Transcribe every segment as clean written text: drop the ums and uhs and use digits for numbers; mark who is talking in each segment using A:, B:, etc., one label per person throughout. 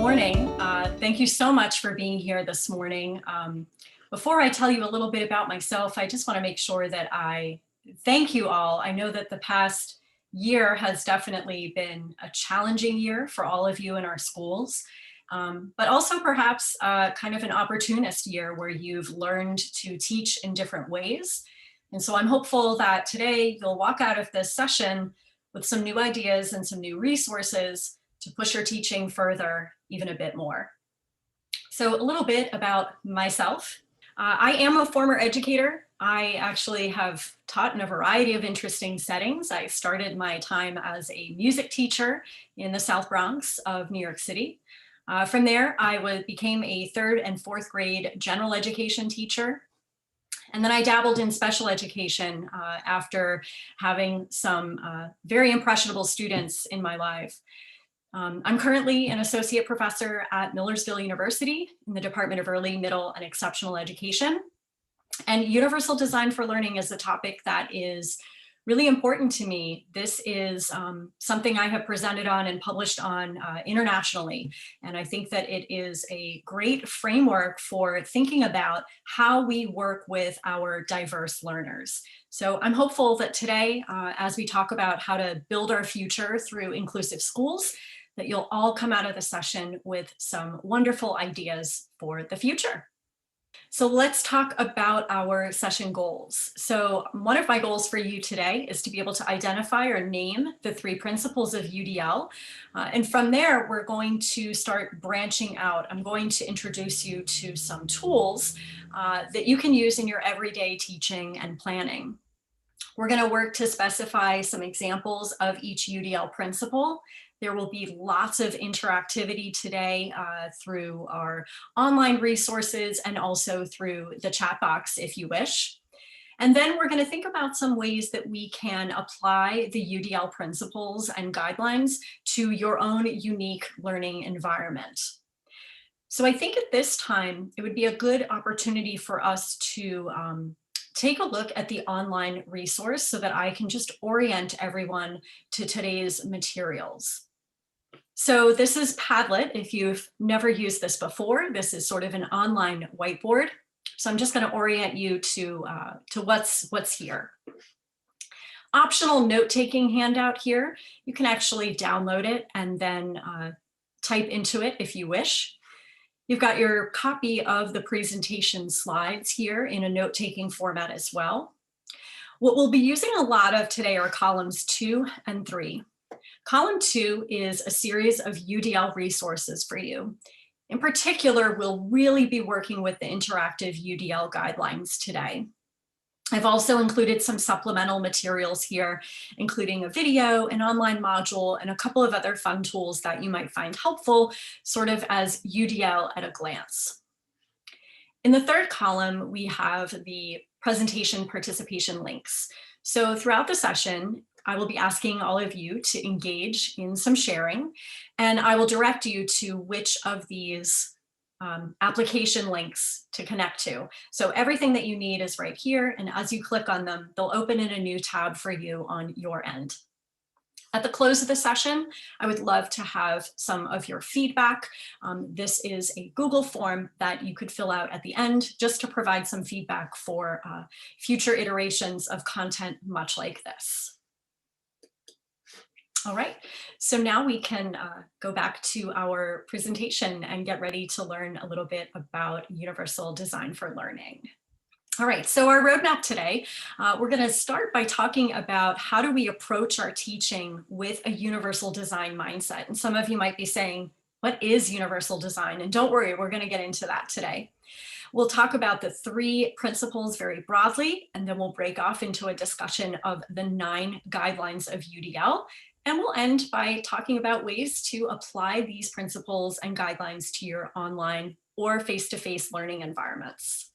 A: morning. Thank you so much for being here this morning. Before I tell you a little bit about myself, I just want to make sure that I thank you all. I know that the past year has definitely been a challenging year for all of you in our schools, but also perhaps kind of an opportunist year where you've learned to teach in different ways. And so I'm hopeful that today you'll walk out of this session with some new ideas and some new resources to push your teaching further, even a bit more. So a little bit about myself. I am a former educator. I actually have taught in a variety of interesting settings. I started my time as a music teacher in the South Bronx of New York City. From there, I became a 3rd and 4th grade general education teacher. And then I dabbled in special education after having some very impressionable students in my life. I'm currently an associate professor at Millersville University in the Department of Early, Middle, and Exceptional Education. And universal design for learning is a topic that is really important to me. This is something I have presented on and published on internationally. And I think that it is a great framework for thinking about how we work with our diverse learners. So I'm hopeful that today, as we talk about how to build our future through inclusive schools, that you'll all come out of the session with some wonderful ideas for the future. So let's talk about our session goals. So one of my goals for you today is to be able to identify or name the 3 principles of UDL. And from there, we're going to start branching out. I'm going to introduce you to some tools that you can use in your everyday teaching and planning. We're going to work to specify some examples of each UDL principle. There will be lots of interactivity today through our online resources and also through the chat box if you wish. And then we're going to think about some ways that we can apply the UDL principles and guidelines to your own unique learning environment. So I think at this time, it would be a good opportunity for us to take a look at the online resource so that I can just orient everyone to today's materials. So this is Padlet. If you've never used this before, this is sort of an online whiteboard. So I'm just going to orient you to what's here. Optional note-taking handout here. You can actually download it and then type into it if you wish. You've got your copy of the presentation slides here in a note-taking format as well. What we'll be using a lot of today are columns 2 and 3. Column 2 is a series of UDL resources for you. In particular, we'll really be working with the interactive UDL guidelines today. I've also included some supplemental materials here, including a video, an online module, and a couple of other fun tools that you might find helpful, sort of as UDL at a glance. In the 3rd column, we have the presentation participation links. So throughout the session, I will be asking all of you to engage in some sharing, and I will direct you to which of these application links to connect to. So everything that you need is right here, and as you click on them, they'll open in a new tab for you on your end. At the close of the session, I would love to have some of your feedback. This is a Google form that you could fill out at the end just to provide some feedback for future iterations of content much like this. All right, so now we can go back to our presentation and get ready to learn a little bit about universal design for learning. All right, so our roadmap today, we're going to start by talking about how do we approach our teaching with a universal design mindset. And some of you might be saying, what is universal design? And don't worry, we're going to get into that today. We'll talk about the 3 principles very broadly, and then we'll break off into a discussion of the 9 guidelines of UDL. And we'll end by talking about ways to apply these principles and guidelines to your online or face-to-face learning environments.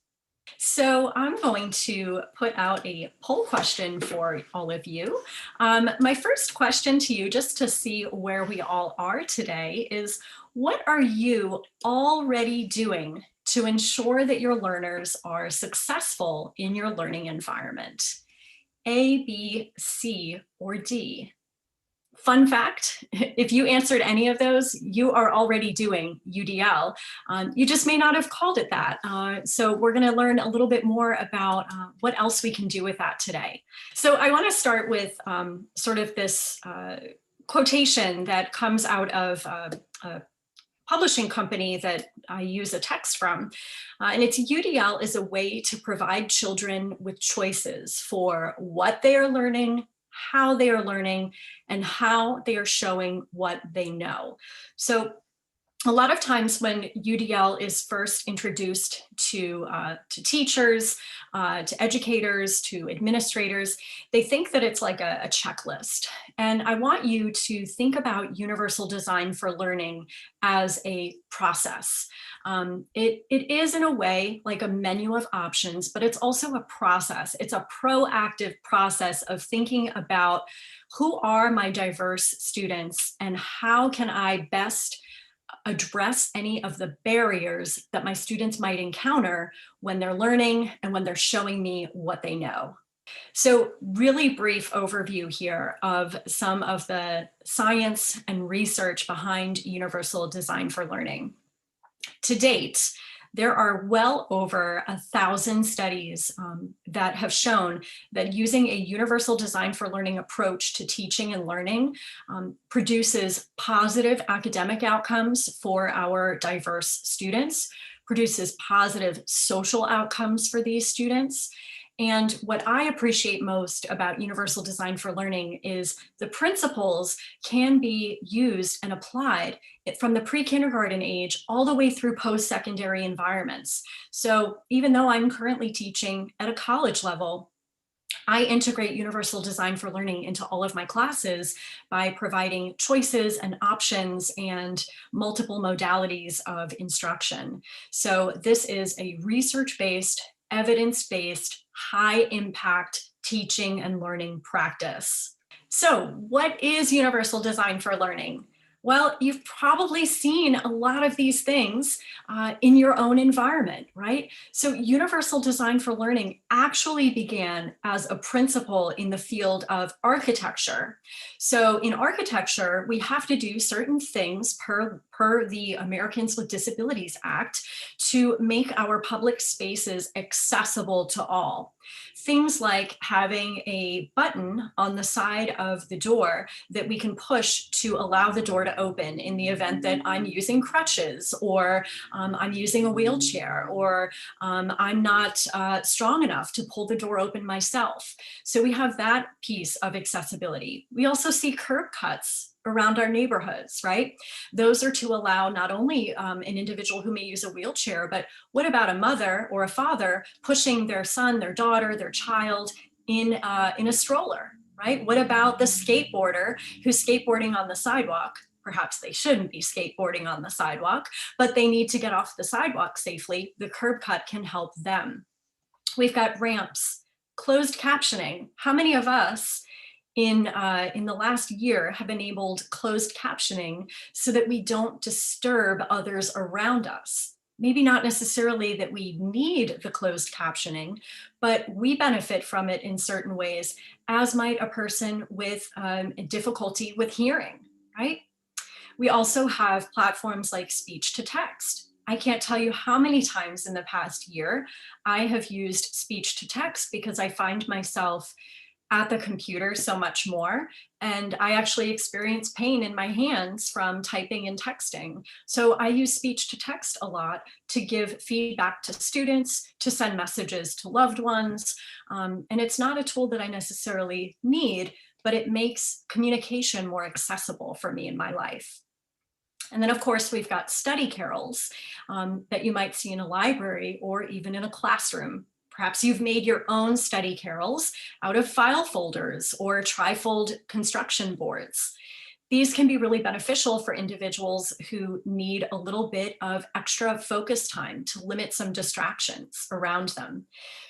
A: So I'm going to put out a poll question for all of you. My first question to you, just to see where we all are today, is what are you already doing to ensure that your learners are successful in your learning environment? A, B, C, or D? Fun fact, if you answered any of those, you are already doing UDL. You just may not have called it that. So we're going to learn a little bit more about what else we can do with that today. So I want to start with sort of this quotation that comes out of a publishing company that I use a text from. And it's UDL is a way to provide children with choices for what they are learning, how they are learning, and how they are showing what they know. So a lot of times when UDL is first introduced to teachers, to educators, to administrators, they think that it's like a checklist. And I want you to think about universal design for learning as a process. It is in a way like a menu of options, but it's also a process. It's a proactive process of thinking about who are my diverse students and how can I best address any of the barriers that my students might encounter when they're learning and when they're showing me what they know. So really brief overview here of some of the science and research behind universal design for learning. To date, there are well over 1,000 studies that have shown that using a universal design for learning approach to teaching and learning produces positive academic outcomes for our diverse students, produces positive social outcomes for these students. And what I appreciate most about universal design for learning is the principles can be used and applied from the pre-kindergarten age all the way through post-secondary environments. So even though I'm currently teaching at a college level, I integrate universal design for learning into all of my classes by providing choices and options and multiple modalities of instruction. So this is a research-based, evidence-based, high-impact teaching and learning practice. So what is universal design for learning? Well, you've probably seen a lot of these things in your own environment, right? So universal design for learning actually began as a principle in the field of architecture. So in architecture, we have to do certain things per the Americans with Disabilities Act to make our public spaces accessible to all. Things like having a button on the side of the door that we can push to allow the door to open in the event that I'm using crutches, or I'm using a wheelchair, or I'm not strong enough to pull the door open myself. So we have that piece of accessibility. We also see curb cuts around our neighborhoods, right? Those are to allow not only an individual who may use a wheelchair, but what about a mother or a father pushing their son, their daughter, their child in a stroller, right? What about the skateboarder who's skateboarding on the sidewalk? Perhaps they shouldn't be skateboarding on the sidewalk, but they need to get off the sidewalk safely. The curb cut can help them. We've got ramps, closed captioning. How many of us in the last year have enabled closed captioning so that we don't disturb others around us? Maybe not necessarily that we need the closed captioning, but we benefit from it in certain ways, as might a person with difficulty with hearing, right? We also have platforms like speech to text. I can't tell you how many times in the past year I have used speech to text because I find myself at the computer so much more. And I actually experience pain in my hands from typing and texting. So I use speech to text a lot to give feedback to students, to send messages to loved ones. And it's not a tool that I necessarily need, but it makes communication more accessible for me in my life. And then of course, we've got study carrels that you might see in a library or even in a classroom. Perhaps you've made your own study carrels out of file folders or trifold construction boards. These can be really beneficial for individuals who need a little bit of extra focus time to limit some distractions around them.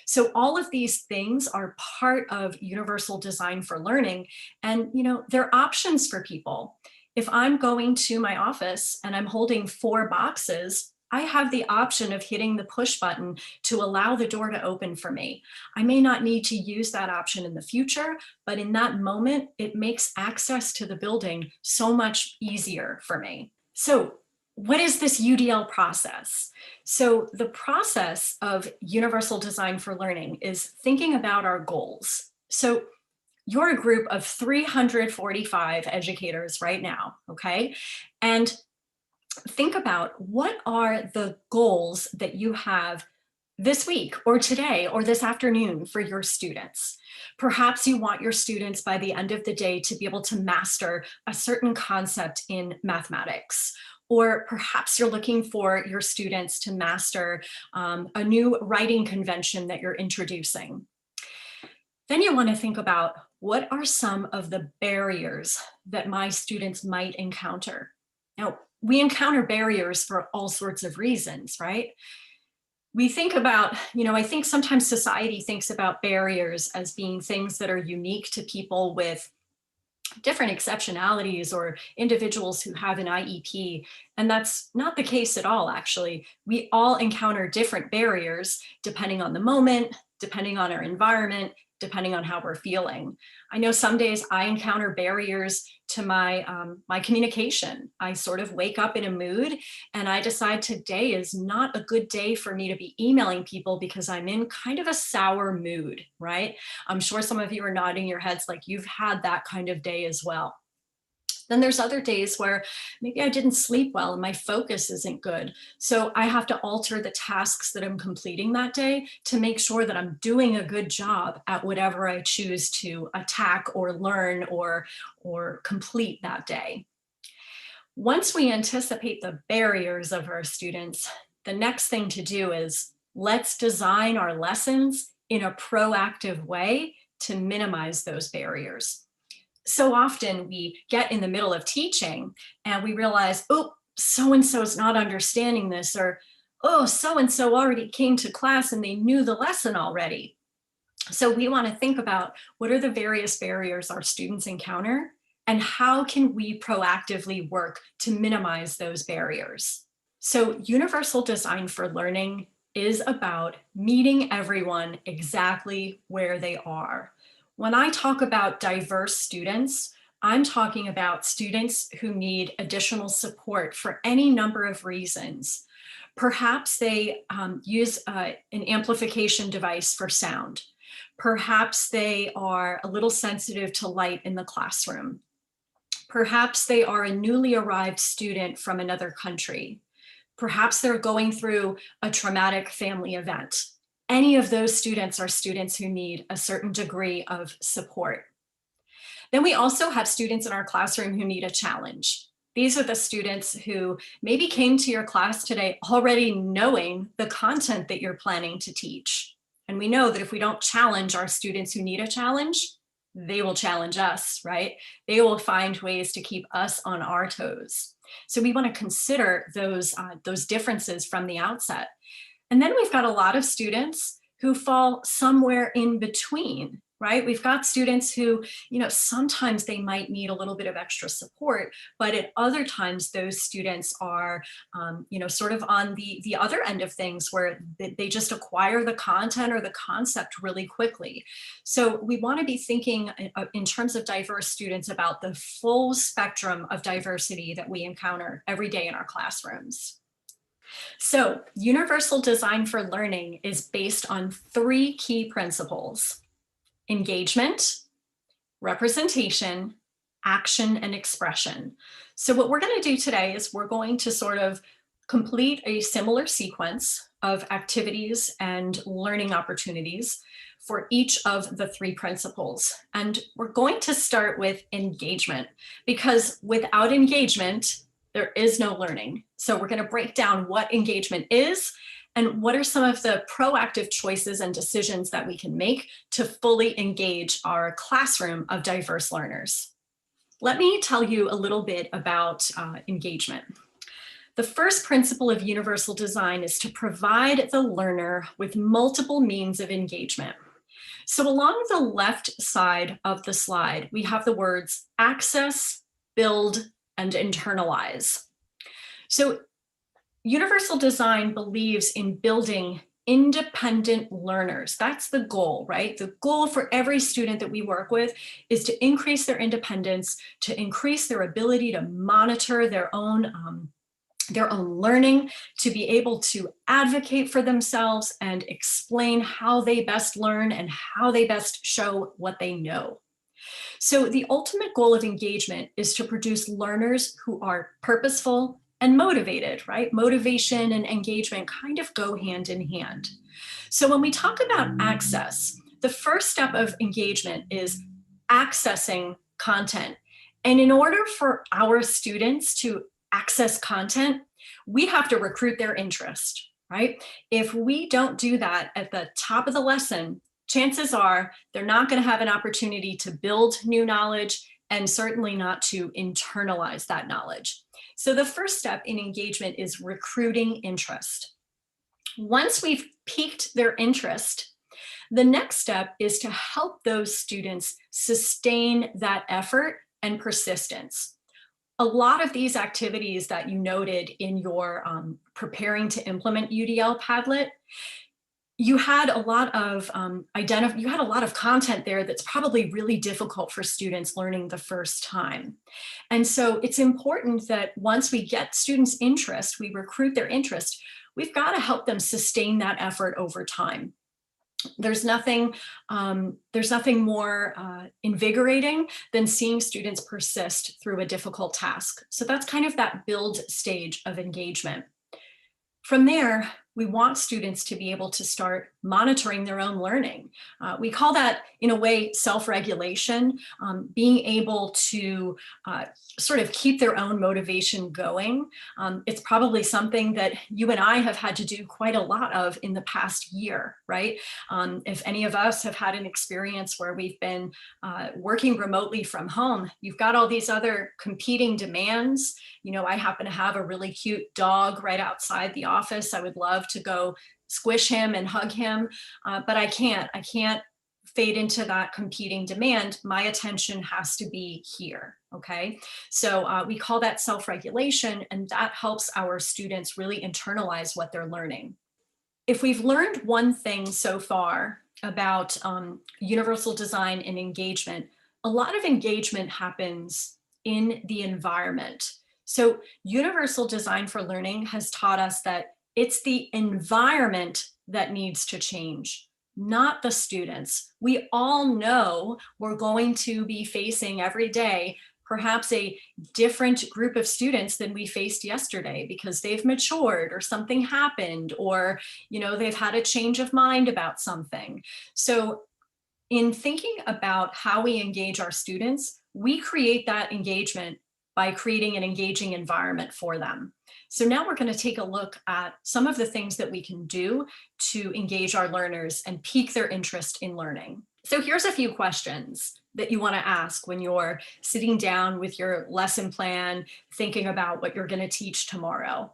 A: So all of these things are part of universal design for learning, and they're options for people. If I'm going to my office and I'm holding 4 boxes, I have the option of hitting the push button to allow the door to open for me. I may not need to use that option in the future, but in that moment, it makes access to the building so much easier for me. So what is this UDL process? So the process of universal design for learning is thinking about our goals. So you're a group of 345 educators right now, okay? And think about what are the goals that you have this week or today or this afternoon for your students. Perhaps you want your students by the end of the day to be able to master a certain concept in mathematics. Or perhaps you're looking for your students to master a new writing convention that you're introducing. Then you want to think about what are some of the barriers that my students might encounter. Now, we encounter barriers for all sorts of reasons, right? We think about, I think sometimes society thinks about barriers as being things that are unique to people with different exceptionalities or individuals who have an IEP. And that's not the case at all, actually. We all encounter different barriers depending on the moment, depending on our environment, depending on how we're feeling. I know some days I encounter barriers to my communication. I sort of wake up in a mood and I decide today is not a good day for me to be emailing people because I'm in kind of a sour mood, right? I'm sure some of you are nodding your heads like you've had that kind of day as well. Then there's other days where maybe I didn't sleep well and my focus isn't good. So I have to alter the tasks that I'm completing that day to make sure that I'm doing a good job at whatever I choose to attack or learn or complete that day. Once we anticipate the barriers of our students, the next thing to do is let's design our lessons in a proactive way to minimize those barriers. So often we get in the middle of teaching and we realize, oh, so-and-so is not understanding this, or, oh, so-and-so already came to class and they knew the lesson already. So we want to think about what are the various barriers our students encounter and how can we proactively work to minimize those barriers. So universal design for learning is about meeting everyone exactly where they are. When I talk about diverse students, I'm talking about students who need additional support for any number of reasons. Perhaps they use an amplification device for sound. Perhaps they are a little sensitive to light in the classroom. Perhaps they are a newly arrived student from another country. Perhaps they're going through a traumatic family event. Any of those students are students who need a certain degree of support. Then we also have students in our classroom who need a challenge. These are the students who maybe came to your class today already knowing the content that you're planning to teach. And we know that if we don't challenge our students who need a challenge, they will challenge us, right? They will find ways to keep us on our toes. So we want to consider those differences from the outset. And then we've got a lot of students who fall somewhere in between, right? We've got students who, sometimes they might need a little bit of extra support, but at other times those students are, sort of on the other end of things where they just acquire the content or the concept really quickly. So we want to be thinking in terms of diverse students about the full spectrum of diversity that we encounter every day in our classrooms. So universal design for learning is based on 3 key principles: engagement, representation, action, and expression. So what we're going to do today is we're going to sort of complete a similar sequence of activities and learning opportunities for each of the 3 principles. And we're going to start with engagement, because without engagement, there is no learning. So we're going to break down what engagement is and what are some of the proactive choices and decisions that we can make to fully engage our classroom of diverse learners. Let me tell you a little bit about engagement. The first principle of universal design is to provide the learner with multiple means of engagement. So along the left side of the slide, we have the words access, build, and internalize. So Universal design believes in building independent learners. That's the goal, right? The goal for every student that we work with is to increase their independence, to increase their ability to monitor their own learning, to be able to advocate for themselves and explain how they best learn and how they best show what they know. So the ultimate goal of engagement is to produce learners who are purposeful and motivated, right? Motivation and engagement kind of go hand in hand. So when we talk about access, the first step of engagement is accessing content. And in order for our students to access content, we have to recruit their interest, right? If we don't do that at the top of the lesson, chances are they're not going to have an opportunity to build new knowledge and certainly not to internalize that knowledge. So the first step in engagement is recruiting interest. Once we've piqued their interest, the next step is to help those students sustain that effort and persistence. A lot of these activities that you noted in your preparing to implement UDL Padlet, you had a lot of content there that's probably really difficult for students learning the first time. And so it's important that once we get students' interest, we recruit their interest, we've got to help them sustain that effort over time. There's nothing more invigorating than seeing students persist through a difficult task. So that's kind of that build stage of engagement. From there, we want students to be able to start monitoring their own learning. We call that, in a way, self-regulation, being able to sort of keep their own motivation going. It's probably something that you and I have had to do quite a lot of in the past year, right? If any of us have had an experience where we've been working remotely from home, you've got all these other competing demands. You know, I happen to have a really cute dog right outside the office. I would love to go squish him and hug him, but I can't fade into that competing demand. My attention has to be here, okay? So we call that self-regulation, and that helps our students really internalize what they're learning. If we've learned one thing so far about universal design and engagement, a lot of engagement happens in the environment. So universal design for learning has taught us that it's the environment that needs to change, not the students. We all know we're going to be facing every day perhaps a different group of students than we faced yesterday because they've matured or something happened, or they've had a change of mind about something. So in thinking about how we engage our students, we create that engagement by creating an engaging environment for them. So now we're going to take a look at some of the things that we can do to engage our learners and pique their interest in learning. So here's a few questions that you want to ask when you're sitting down with your lesson plan, thinking about what you're going to teach tomorrow.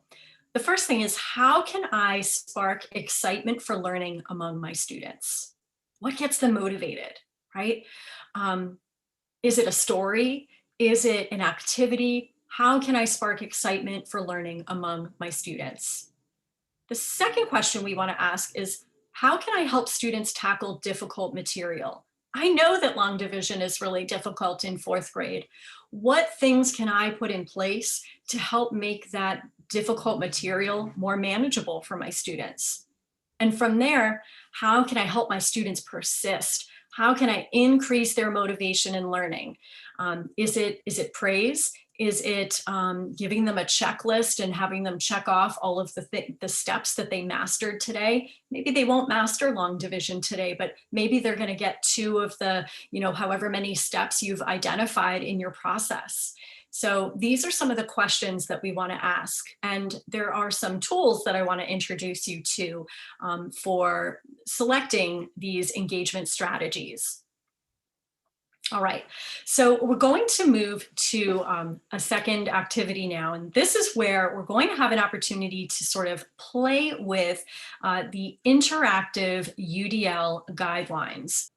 A: The first thing is, how can I spark excitement for learning among my students? What gets them motivated, right? Is it a story? Is it an activity? How can I spark excitement for learning among my students? The second question we want to ask is, how can I help students tackle difficult material? I know that long division is really difficult in 4th grade. What things can I put in place to help make that difficult material more manageable for my students? And from there, how can I help my students persist? How can I increase their motivation in learning? Is it praise? Is it giving them a checklist and having them check off all of the steps that they mastered today? Maybe they won't master long division today, but maybe they're going to get 2 of the, however many steps you've identified in your process. So these are some of the questions that we want to ask. And there are some tools that I want to introduce you to for selecting these engagement strategies. All right, so we're going to move to a second activity now, and this is where we're going to have an opportunity to sort of play with the interactive UDL guidelines.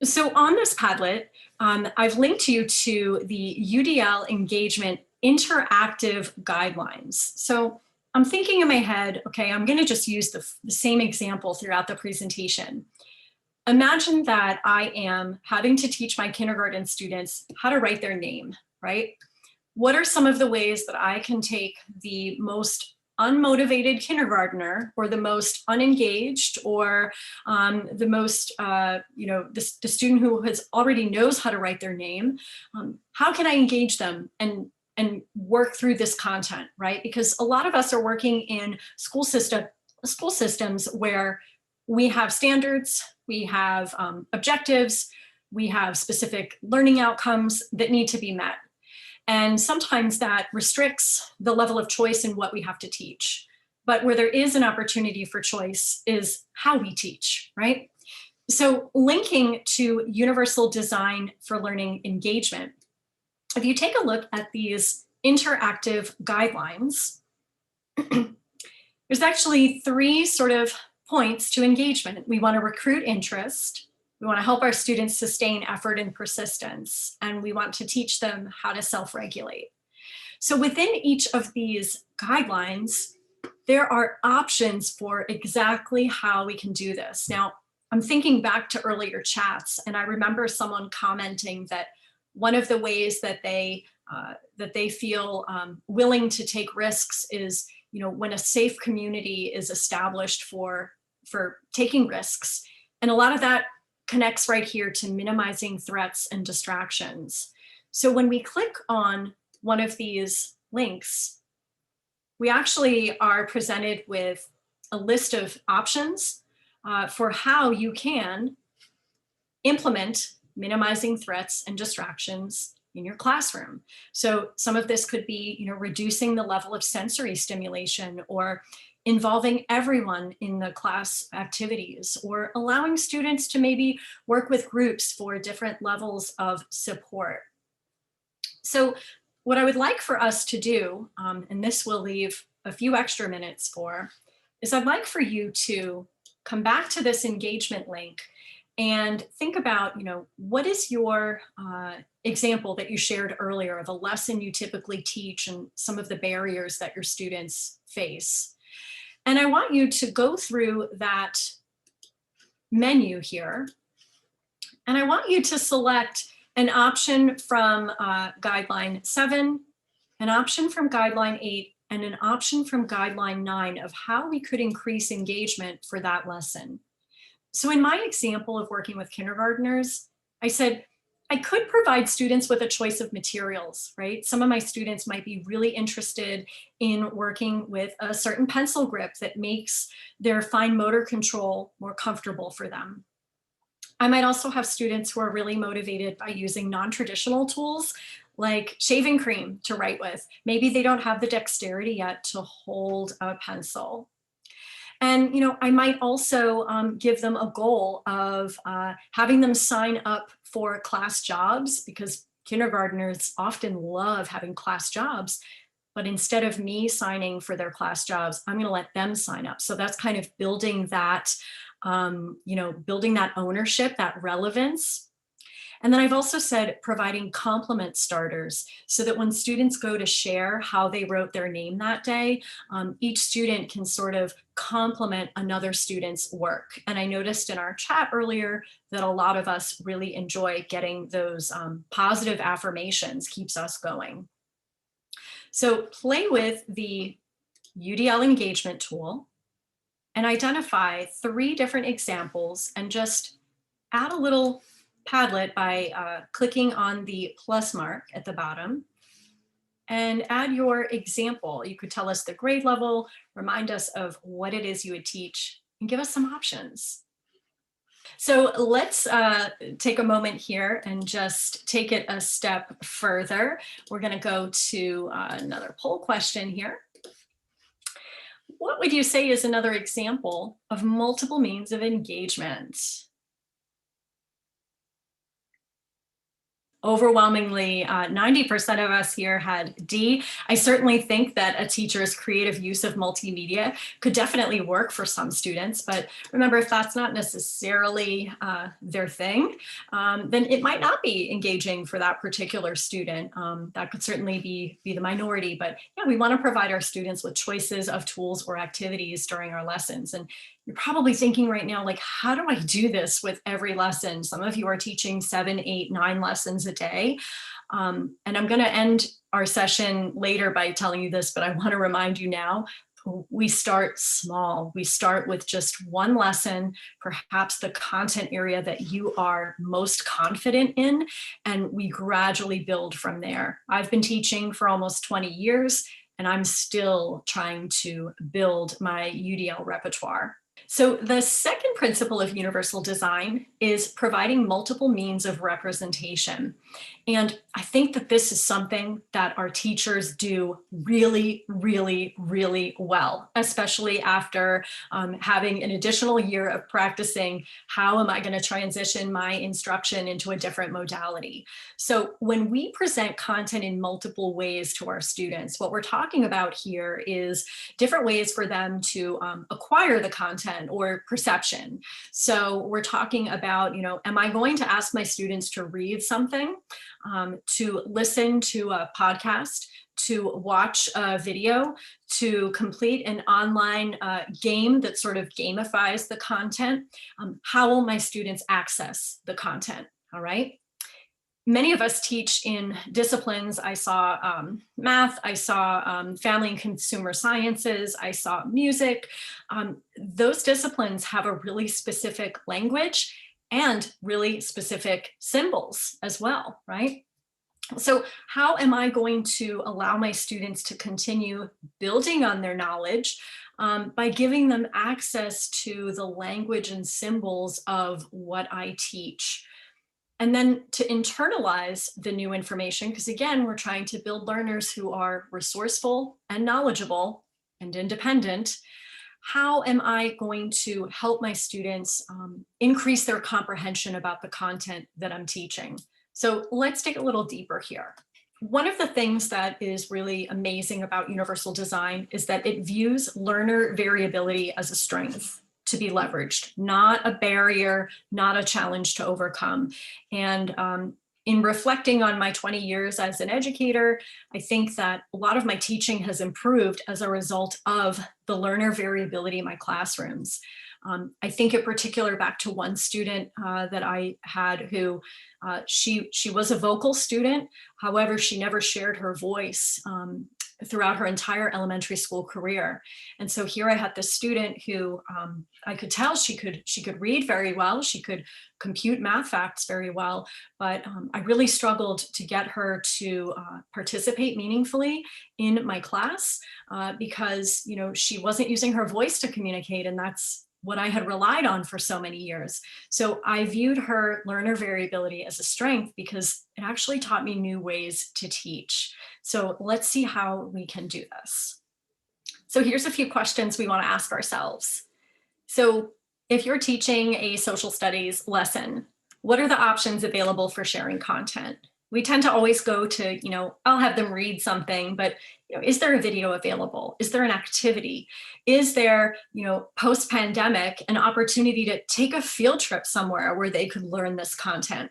A: So on this Padlet, I've linked you to the UDL engagement interactive guidelines. So I'm thinking in my head, okay, I'm going to just use the same example throughout the presentation. Imagine that I am having to teach my kindergarten students how to write their name, right? What are some of the ways that I can take the most unmotivated kindergartner, or the most unengaged, or the most, the student who already knows how to write their name? How can I engage them and work through this content, right? Because a lot of us are working in school systems where we have standards, we have objectives, we have specific learning outcomes that need to be met. And sometimes that restricts the level of choice in what we have to teach. But where there is an opportunity for choice is how we teach, right? So linking to universal design for learning engagement, if you take a look at these interactive guidelines, there's actually three sort of points to engagement. We want to recruit interest. We want to help our students sustain effort and persistence, and we want to teach them how to self-regulate. So within each of these guidelines, there are options for exactly how we can do this. Now, I'm thinking back to earlier chats, and I remember someone commenting that one of the ways that they feel willing to take risks is, when a safe community is established for taking risks. And a lot of that connects right here to minimizing threats and distractions. So when we click on one of these links, we actually are presented with a list of options for how you can implement minimizing threats and distractions in your classroom. So some of this could be, reducing the level of sensory stimulation, or involving everyone in the class activities, or allowing students to maybe work with groups for different levels of support. So what I would like for us to do, and this will leave a few extra minutes for, is I'd like for you to come back to this engagement link and think about, what is your example that you shared earlier of a lesson you typically teach and some of the barriers that your students face. And I want you to go through that menu here, and I want you to select an option from guideline 7, an option from guideline 8, and an option from guideline 9 of how we could increase engagement for that lesson. So in my example of working with kindergartners, I said, I could provide students with a choice of materials, right? Some of my students might be really interested in working with a certain pencil grip that makes their fine motor control more comfortable for them. I might also have students who are really motivated by using non-traditional tools like shaving cream to write with. Maybe they don't have the dexterity yet to hold a pencil. And I might also give them a goal of having them sign up for class jobs, because kindergartners often love having class jobs. But instead of me signing for their class jobs, I'm going to let them sign up. So that's kind of building that, building that ownership, that relevance. And then I've also said providing compliment starters, so that when students go to share how they wrote their name that day, each student can sort of compliment another student's work. And I noticed in our chat earlier that a lot of us really enjoy getting those positive affirmations, keeps us going. So play with the UDL engagement tool and identify 3 different examples, and just add a little Padlet by clicking on the plus mark at the bottom, and add your example. You could tell us the grade level, remind us of what it is you would teach, and give us some options. So let's take a moment here and just take it a step further. We're going to go to another poll question here. What would you say is another example of multiple means of engagement? Overwhelmingly, 90% of us here had D. I certainly think that a teacher's creative use of multimedia could definitely work for some students, but remember, if that's not necessarily their thing, then it might not be engaging for that particular student. That could certainly be the minority, but yeah, we want to provide our students with choices of tools or activities during our lessons. And you're probably thinking right now, like, how do I do this with every lesson? Some of you are teaching 7, 8, 9 lessons a day. And I'm going to end our session later by telling you this, but I want to remind you now, we start small. We start with just one lesson, perhaps the content area that you are most confident in, and we gradually build from there. I've been teaching for almost 20 years, and I'm still trying to build my UDL repertoire. So the second principle of universal design is providing multiple means of representation. And I think that this is something that our teachers do really, really, really well, especially after having an additional year of practicing. How am I going to transition my instruction into a different modality? So when we present content in multiple ways to our students, what we're talking about here is different ways for them to acquire the content or perception. So we're talking about, am I going to ask my students to read something, to listen to a podcast, to watch a video, to complete an online game that sort of gamifies the content? How will my students access the content? All right. Many of us teach in disciplines. I saw math, I saw family and consumer sciences, I saw music. Those disciplines have a really specific language and really specific symbols as well, right? So how am I going to allow my students to continue building on their knowledge by giving them access to the language and symbols of what I teach? And then to internalize the new information, because again, we're trying to build learners who are resourceful and knowledgeable and independent. How am I going to help my students increase their comprehension about the content that I'm teaching? So let's dig a little deeper here. One of the things that is really amazing about universal design is that it views learner variability as a strength to be leveraged, not a barrier, not a challenge to overcome. And in reflecting on my 20 years as an educator, I think that a lot of my teaching has improved as a result of the learner variability in my classrooms. I think in particular back to one student that I had who she was a vocal student. However, she never shared her voice throughout her entire elementary school career. And so here I had this student who I could tell she could read very well, she could compute math facts very well, but I really struggled to get her to participate meaningfully in my class because she wasn't using her voice to communicate, and that's what I had relied on for so many years. So I viewed her learner variability as a strength because it actually taught me new ways to teach. So let's see how we can do this. So here's a few questions we want to ask ourselves. So if you're teaching a social studies lesson, what are the options available for sharing content? We tend to always go to, I'll have them read something, but is there a video available? Is there an activity? Is there, post-pandemic, an opportunity to take a field trip somewhere where they could learn this content?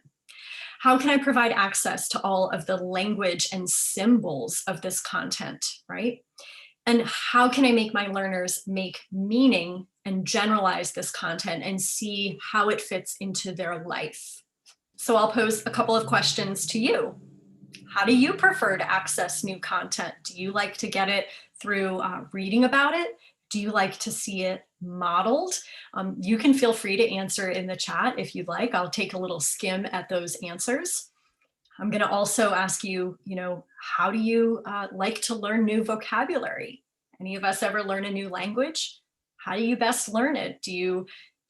A: How can I provide access to all of the language and symbols of this content, right? And how can I make my learners make meaning and generalize this content and see how it fits into their life? So I'll pose a couple of questions to you. How do you prefer to access new content? Do you like to get it through reading about it? Do you like to see it modeled? You can feel free to answer in the chat if you'd like. I'll take a little skim at those answers. I'm going to also ask you, how do you like to learn new vocabulary? Any of us ever learn a new language? How do you best learn it? Do you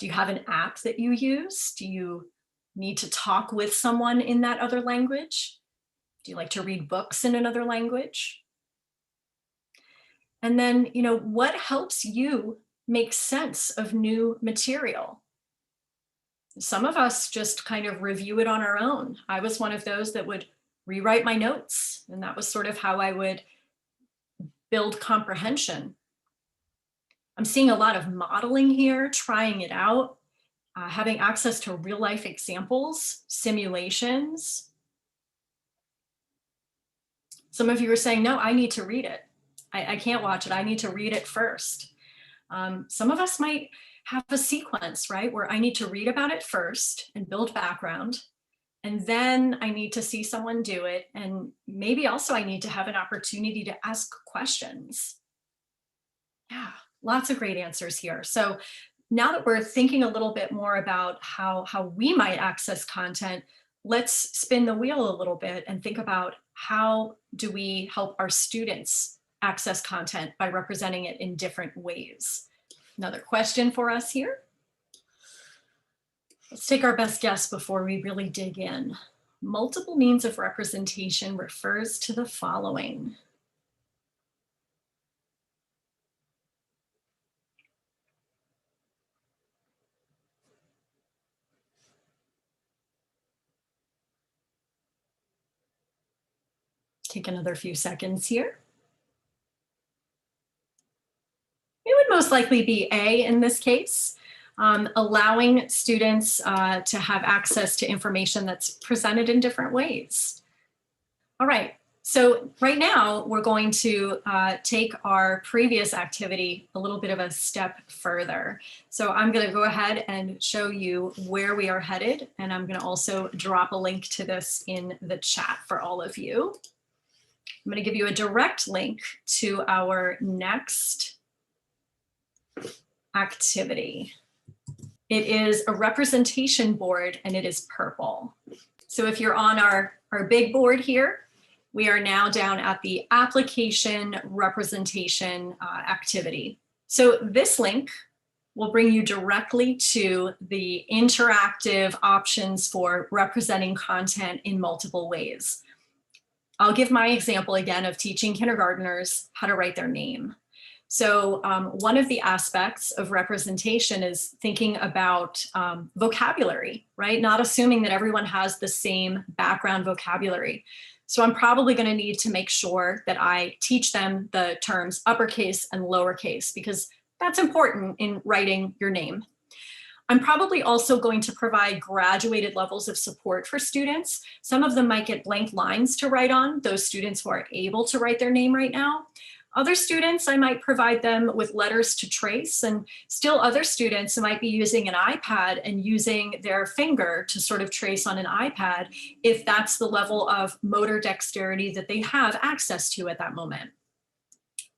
A: have an app that you use? Do you need to talk with someone in that other language? Do you like to read books in another language? And then, what helps you make sense of new material? Some of us just kind of review it on our own. I was one of those that would rewrite my notes, and that was sort of how I would build comprehension. I'm seeing a lot of modeling here, trying it out, having access to real life examples, simulations. Some of you are saying, no, I need to read it. I can't watch it. I need to read it first. Some of us might have a sequence, right, where I need to read about it first and build background. And then I need to see someone do it. And maybe also I need to have an opportunity to ask questions. Yeah, lots of great answers here. So now that we're thinking a little bit more about how we might access content, let's spin the wheel a little bit and think about how do we help our students access content by representing it in different ways. Another question for us here. Let's take our best guess before we really dig in. Multiple means of representation refers to the following. Take another few seconds here. It would most likely be A in this case, allowing students to have access to information that's presented in different ways. All right, so right now we're going to take our previous activity a little bit of a step further. So I'm going to go ahead and show you where we are headed, and I'm going to also drop a link to this in the chat for all of you. I'm going to give you a direct link to our next activity. It is a representation board and it is purple. So if you're on our big board here, we are now down at the application representation activity. So this link will bring you directly to the interactive options for representing content in multiple ways. I'll give my example again of teaching kindergartners how to write their name. So one of the aspects of representation is thinking about vocabulary, right? Not assuming that everyone has the same background vocabulary. So I'm probably going to need to make sure that I teach them the terms uppercase and lowercase, because that's important in writing your name. I'm probably also going to provide graduated levels of support for students. Some of them might get blank lines to write on, those students who are able to write their name right now. Other students, I might provide them with letters to trace, and still other students might be using an iPad and using their finger to sort of trace on an iPad if that's the level of motor dexterity that they have access to at that moment.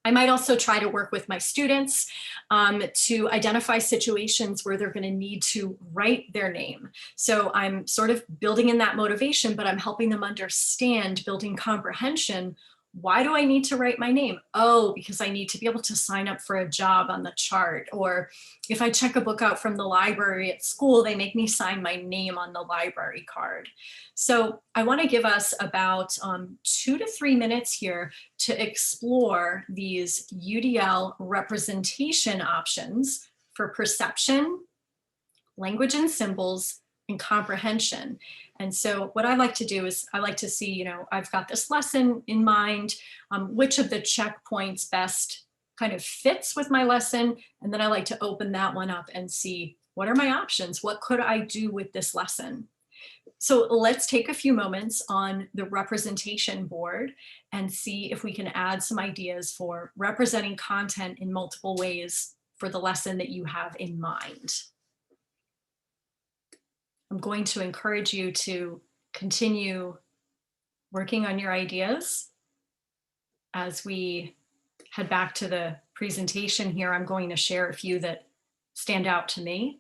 A: I might also try to work with my students to identify situations where they're going to need to write their name. So I'm sort of building in that motivation, but I'm helping them understand, building comprehension. Why do I need to write my name? Oh, because I need to be able to sign up for a job on the chart. Or if I check a book out from the library at school, they make me sign my name on the library card. So I want to give us about 2 to 3 minutes here to explore these UDL representation options for perception, language and symbols, and comprehension. And so what I like to do is I like to see, I've got this lesson in mind, which of the checkpoints best kind of fits with my lesson. And then I like to open that one up and see, what are my options? What could I do with this lesson? So let's take a few moments on the representation board and see if we can add some ideas for representing content in multiple ways for the lesson that you have in mind. I'm going to encourage you to continue working on your ideas. As we head back to the presentation here, I'm going to share a few that stand out to me.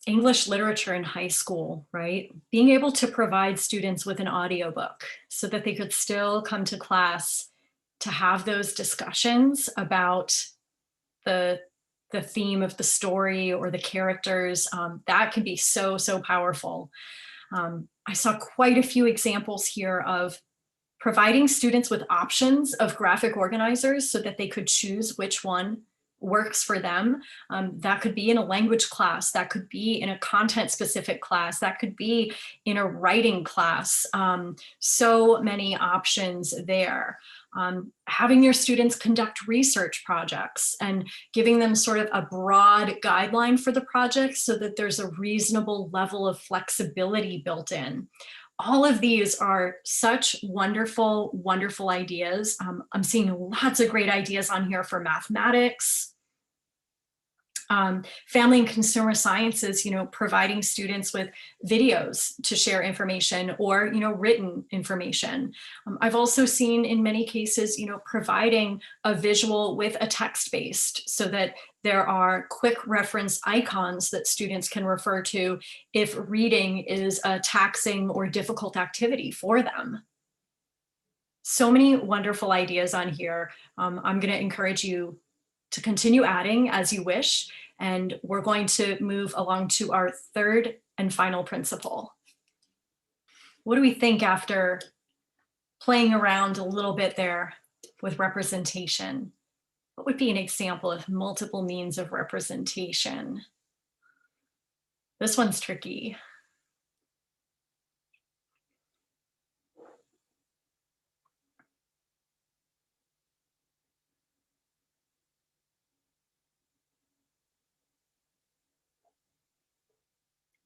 A: English literature in high school, right? Being able to provide students with an audiobook so that they could still come to class to have those discussions about the theme of the story or the characters, that can be so, so powerful. I saw quite a few examples here of providing students with options of graphic organizers so that they could choose which one works for them. That could be in a language class, that could be in a content specific class, that could be in a writing class. So many options there. Having your students conduct research projects and giving them sort of a broad guideline for the project so that there's a reasonable level of flexibility built in. All of these are such wonderful, wonderful ideas. I'm seeing lots of great ideas on here for mathematics, family and consumer sciences, providing students with videos to share information or, written information. I've also seen in many cases, providing a visual with a text-based so that there are quick reference icons that students can refer to if reading is a taxing or difficult activity for them. So many wonderful ideas on here. I'm going to encourage you to continue adding as you wish. And we're going to move along to our third and final principle. What do we think after playing around a little bit there with representation? What would be an example of multiple means of representation? This one's tricky.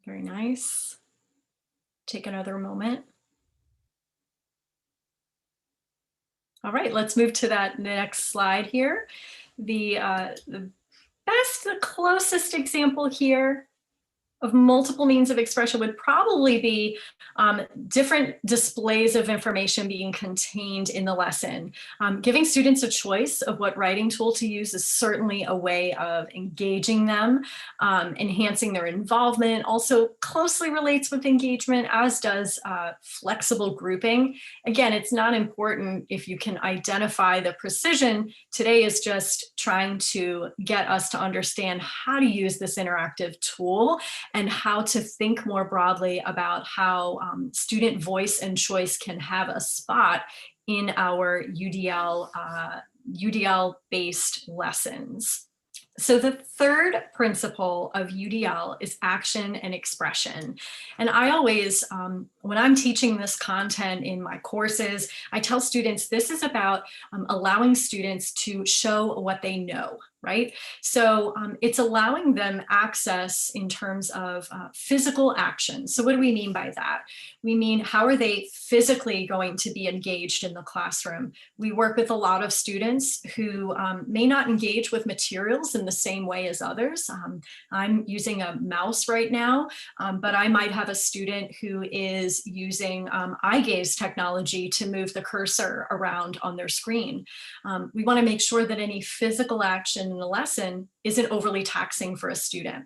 A: Very nice. Take another moment. All right, let's move to that next slide here. The closest example here of multiple means of expression would probably be different displays of information being contained in the lesson. Giving students a choice of what writing tool to use is certainly a way of engaging them, enhancing their involvement, also closely relates with engagement, as does flexible grouping. Again, it's not important if you can identify the precision. Today is just trying to get us to understand how to use this interactive tool and how to think more broadly about how student voice and choice can have a spot in our UDL-based lessons. So the third principle of UDL is action and expression. And I always, when I'm teaching this content in my courses, I tell students this is about allowing students to show what they know, right? So it's allowing them access in terms of physical action. So what do we mean by that? We mean, how are they physically going to be engaged in the classroom? We work with a lot of students who may not engage with materials in the same way as others. I'm using a mouse right now, but I might have a student who is using eye gaze technology to move the cursor around on their screen. We want to make sure that any physical action in the lesson isn't overly taxing for a student.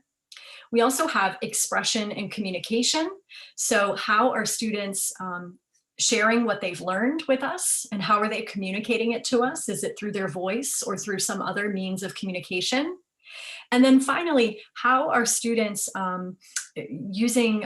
A: We also have expression and communication. So how are students sharing what they've learned with us, and how are they communicating it to us? Is it through their voice or through some other means of communication? And then finally, how are students using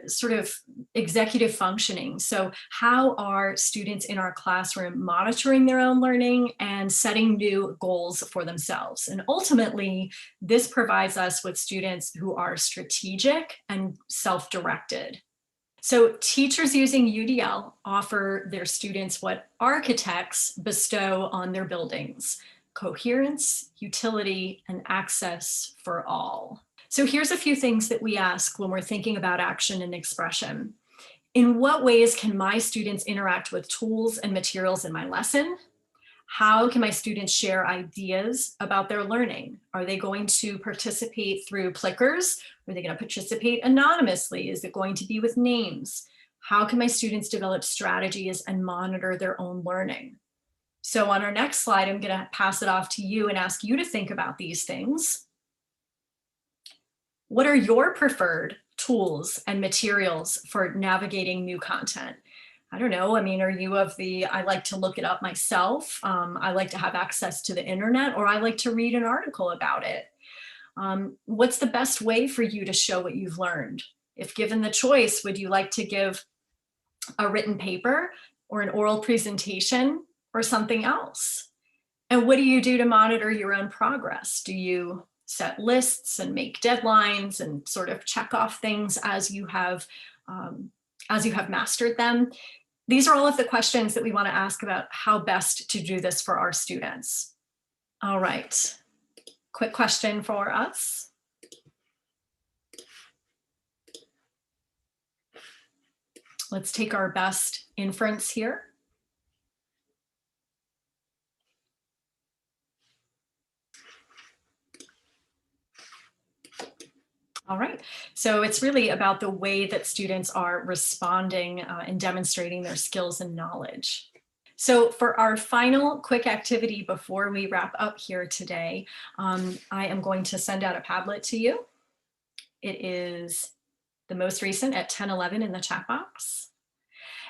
A: sort of executive functioning? So how are students in our classroom monitoring their own learning and setting new goals for themselves? And ultimately, this provides us with students who are strategic and self-directed. So teachers using UDL offer their students what architects bestow on their buildings: coherence, utility, and access for all. So here's a few things that we ask when we're thinking about action and expression. In what ways can my students interact with tools and materials in my lesson? How can my students share ideas about their learning? Are they going to participate through clickers? Are they going to participate anonymously? Is it going to be with names? How can my students develop strategies and monitor their own learning? So on our next slide, I'm going to pass it off to you and ask you to think about these things. What are your preferred tools and materials for navigating new content? I don't know. I mean, are you of the, I like to look it up myself. I like to have access to the internet, or I like to read an article about it. What's the best way for you to show what you've learned? If given the choice, would you like to give a written paper or an oral presentation or something else? And what do you do to monitor your own progress? Do you set lists and make deadlines and sort of check off things um, as you have mastered them? These are all of the questions that we want to ask about how best to do this for our students. All right, quick question for us. Let's take our best inference here. All right, so it's really about the way that students are responding and demonstrating their skills and knowledge. So for our final quick activity before we wrap up here today, I am going to send out a Padlet to you. It is the most recent at 10:11 in the chat box.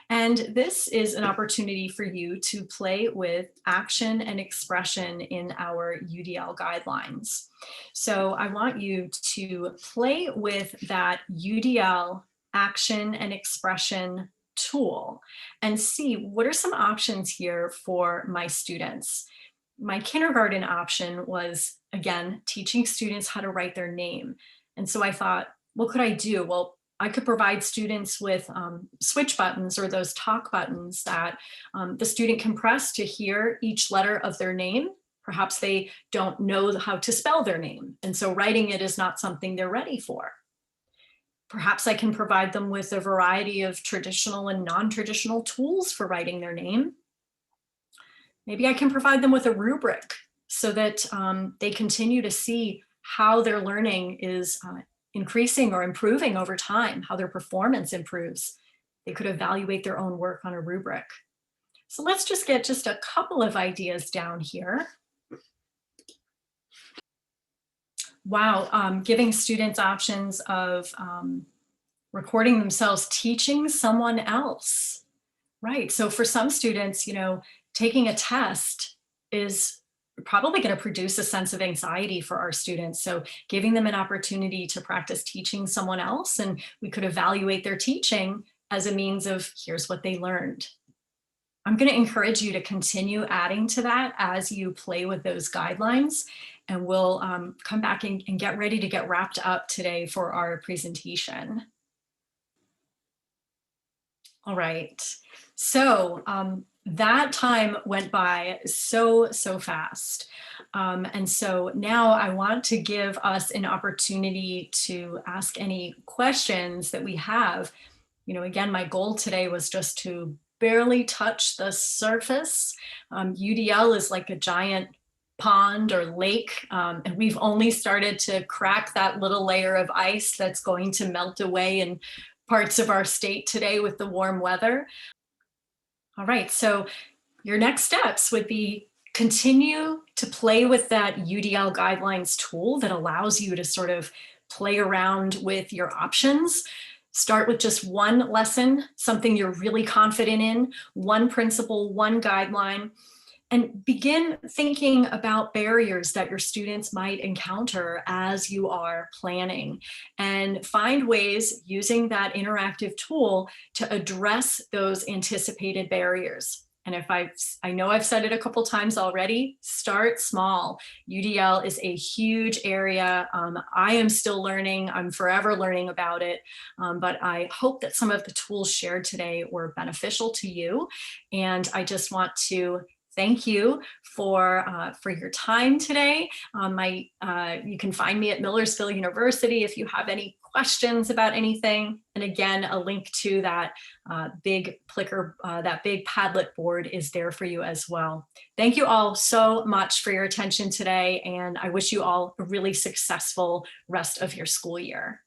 A: And this is an opportunity for you to play with action and expression in our UDL guidelines. So I want you to play with that UDL action and expression tool and see what are some options here for my students. My kindergarten option was, again, teaching students how to write their name. And so I thought, what could I do? Well, I could provide students with switch buttons, or those talk buttons that the student can press to hear each letter of their name. Perhaps they don't know how to spell their name, and so writing it is not something they're ready for. Perhaps I can provide them with a variety of traditional and non-traditional tools for writing their name. Maybe I can provide them with a rubric so that they continue to see how their learning is increasing or improving over time, how their performance improves. They could evaluate their own work on a rubric. So let's just get just a couple of ideas down here. Wow, giving students options of recording themselves teaching someone else. Right, so for some students, taking a test is probably going to produce a sense of anxiety for our students. So giving them an opportunity to practice teaching someone else, and we could evaluate their teaching as a means of here's what they learned. I'm going to encourage you to continue adding to that as you play with those guidelines, and we'll come back and get ready to get wrapped up today for our presentation. All right, so that time went by so fast. And so now I want to give us an opportunity to ask any questions that we have. Again, my goal today was just to barely touch the surface. UDL is like a giant pond or lake, and we've only started to crack that little layer of ice that's going to melt away in parts of our state today with the warm weather. All right, so your next steps would be continue to play with that UDL guidelines tool that allows you to sort of play around with your options. Start with just one lesson, something you're really confident in, one principle, one guideline, and begin thinking about barriers that your students might encounter as you are planning, and find ways using that interactive tool to address those anticipated barriers. And if I know I've said it a couple times already, start small. UDL is a huge area. I am still learning. I'm forever learning about it. But I hope that some of the tools shared today were beneficial to you. And I just want to thank you for your time today. You can find me at Millersville University if you have any questions about anything. And again, a link to that big Plickr, that big Padlet board is there for you as well. Thank you all so much for your attention today, and I wish you all a really successful rest of your school year.